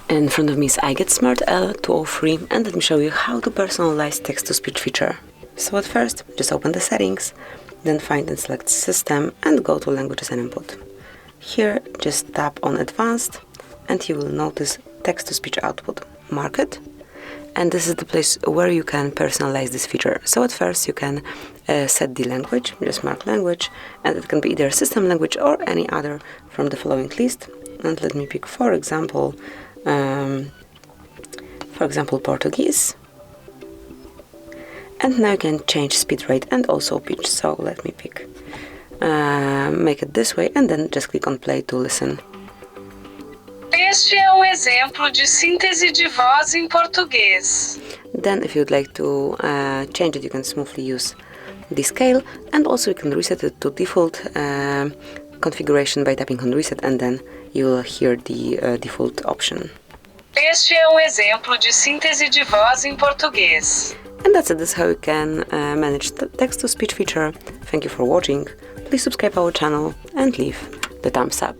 In front of me is IGET Smart L203, and let me show you how to personalize text-to-speech feature. So at first, just open the settings, then find and select System and go to Languages and Input. Here, just tap on Advanced and you will notice text-to-speech output. Mark it, and this is the place where you can personalize this feature. So at first you can set the language, just mark language, and it can be either system language or any other from the following list. And let me pick, for example, Portuguese. And now you can change speed rate and also pitch. So let me pick, make it this way, and then just click on play to listen. Este é exemplo de síntese de voz em português. Then if you'd like to change it, you can smoothly use the scale, and also you can reset it to default configuration by tapping on reset, and then you will hear the default option. Este é exemplo de síntese de voz em português. And that's it. This is how you can manage the text-to-speech feature. Thank you for watching. Please subscribe our channel and leave the thumbs up.